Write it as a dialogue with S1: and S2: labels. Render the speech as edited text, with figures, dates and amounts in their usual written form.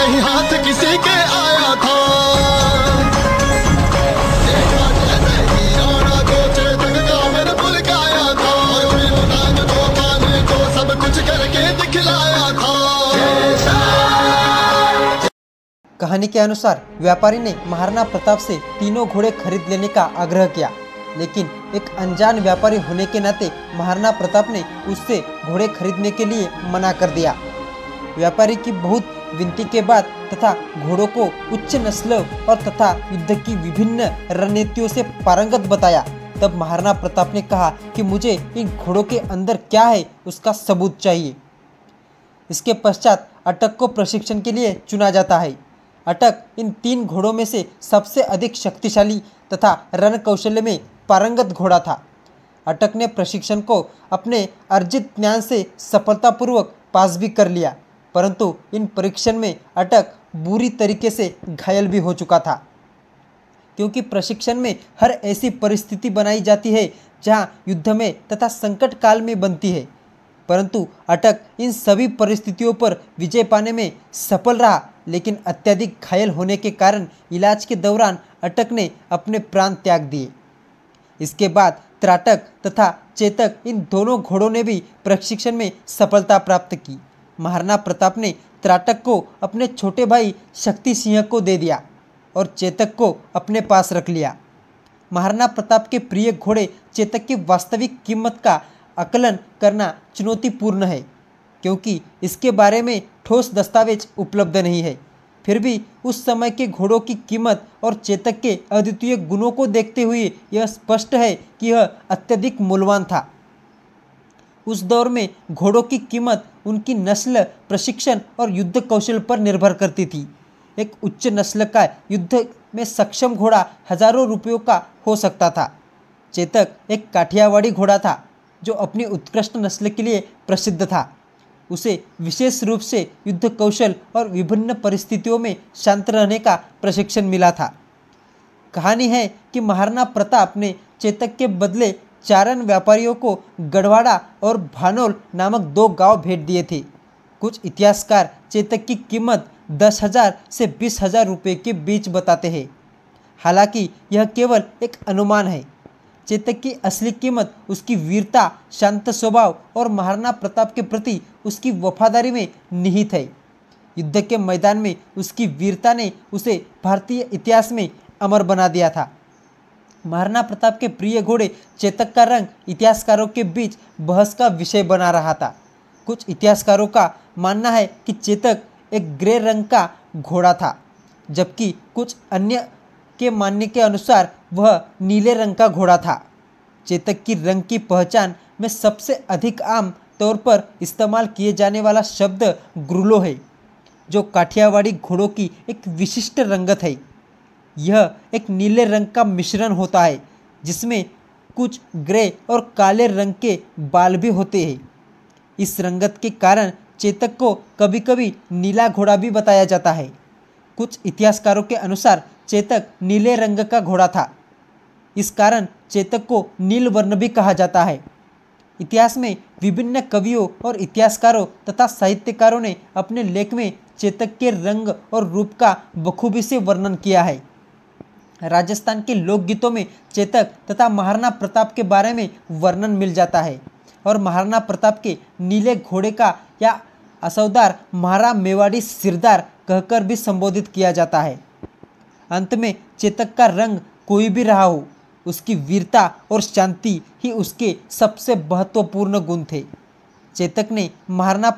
S1: नहीं हाथ किसी के आया था। सब कुछ करके दिखलाया था।
S2: कहानी के अनुसार व्यापारी ने महाराणा प्रताप से तीनों घोड़े खरीद लेने का आग्रह किया, लेकिन एक अनजान व्यापारी होने के नाते महाराणा प्रताप ने उससे घोड़े खरीदने के लिए मना कर दिया। व्यापारी की बहुत विनती के बाद तथा घोड़ों को उच्च नस्ल और तथा युद्ध की विभिन्न रणनीतियों से पारंगत बताया, तब महाराणा प्रताप ने कहा कि मुझे इन घोड़ों के अंदर क्या है उसका सबूत चाहिए। इसके पश्चात अटक को प्रशिक्षण के लिए चुना जाता है। अटक इन 3 घोड़ों में से सबसे अधिक शक्तिशाली तथा रण कौशल्य में पारंगत घोड़ा था। अटक ने प्रशिक्षण को अपने अर्जित ज्ञान से सफलतापूर्वक पास भी कर लिया, परंतु इन परीक्षण में अटक बुरी तरीके से घायल भी हो चुका था, क्योंकि प्रशिक्षण में हर ऐसी परिस्थिति बनाई जाती है जहां युद्ध में तथा संकट काल में बनती है, परंतु अटक इन सभी परिस्थितियों पर विजय पाने में सफल रहा। लेकिन अत्यधिक घायल होने के कारण इलाज के दौरान अटक ने अपने प्राण त्याग दिए। इसके बाद त्राटक तथा चेतक इन दोनों घोड़ों ने भी प्रशिक्षण में सफलता प्राप्त की। महाराणा प्रताप ने त्राटक को अपने छोटे भाई शक्ति सिंह को दे दिया और चेतक को अपने पास रख लिया। महाराणा प्रताप के प्रिय घोड़े चेतक की वास्तविक कीमत का आकलन करना चुनौतीपूर्ण है, क्योंकि इसके बारे में ठोस दस्तावेज उपलब्ध नहीं है। फिर भी उस समय के घोड़ों की कीमत और चेतक के अद्वितीय गुणों को देखते हुए यह स्पष्ट है कि यह अत्यधिक मूल्यवान था। उस दौर में घोड़ों की कीमत उनकी नस्ल, प्रशिक्षण और युद्ध कौशल पर निर्भर करती थी। एक उच्च नस्ल का युद्ध में सक्षम घोड़ा हजारों रुपयों का हो सकता था। चेतक एक काठियावाड़ी घोड़ा था जो अपनी उत्कृष्ट नस्ल के लिए प्रसिद्ध था। उसे विशेष रूप से युद्ध कौशल और विभिन्न परिस्थितियों में शांत रहने का प्रशिक्षण मिला था। कहानी है कि महाराणा प्रताप ने चेतक के बदले चारण व्यापारियों को गढ़वाड़ा और भानोल नामक 2 गांव भेंट दिए थे। कुछ इतिहासकार चेतक की कीमत 10,000 से 20,000 रुपये के बीच बताते हैं। हालांकि यह केवल एक अनुमान है। चेतक की असली कीमत उसकी वीरता, शांत स्वभाव और महाराणा प्रताप के प्रति उसकी वफादारी में निहित है। युद्ध के मैदान में उसकी वीरता ने उसे भारतीय इतिहास में अमर बना दिया था। महाराणा प्रताप के प्रिय घोड़े चेतक का रंग इतिहासकारों के बीच बहस का विषय बना रहा था। कुछ इतिहासकारों का मानना है कि चेतक एक ग्रे रंग का घोड़ा था, जबकि कुछ अन्य के मानने के अनुसार वह नीले रंग का घोड़ा था। चेतक की रंग की पहचान में सबसे अधिक आम तौर पर इस्तेमाल किए जाने वाला शब्द ग्रुलो है, जो काठियावाड़ी घोड़ों की एक विशिष्ट रंगत है। यह एक नीले रंग का मिश्रण होता है जिसमें कुछ ग्रे और काले रंग के बाल भी होते हैं। इस रंगत के कारण चेतक को कभी कभी नीला घोड़ा भी बताया जाता है। कुछ इतिहासकारों के अनुसार चेतक नीले रंग का घोड़ा था। इस कारण चेतक को नील वर्ण भी कहा जाता है। इतिहास में विभिन्न कवियों और इतिहासकारों तथा साहित्यकारों ने अपने लेख में चेतक के रंग और रूप का बखूबी से वर्णन किया है। राजस्थान के लोकगीतों में चेतक तथा महाराणा प्रताप के बारे में वर्णन मिल जाता है और महाराणा प्रताप के नीले घोड़े का या असौदार महारा मेवाड़ी सिरदार कहकर भी संबोधित किया जाता है। अंत में चेतक का रंग कोई भी रहा हो, उसकी वीरता और शांति ही उसके सबसे महत्वपूर्ण गुण थे। चेतक ने महाराणा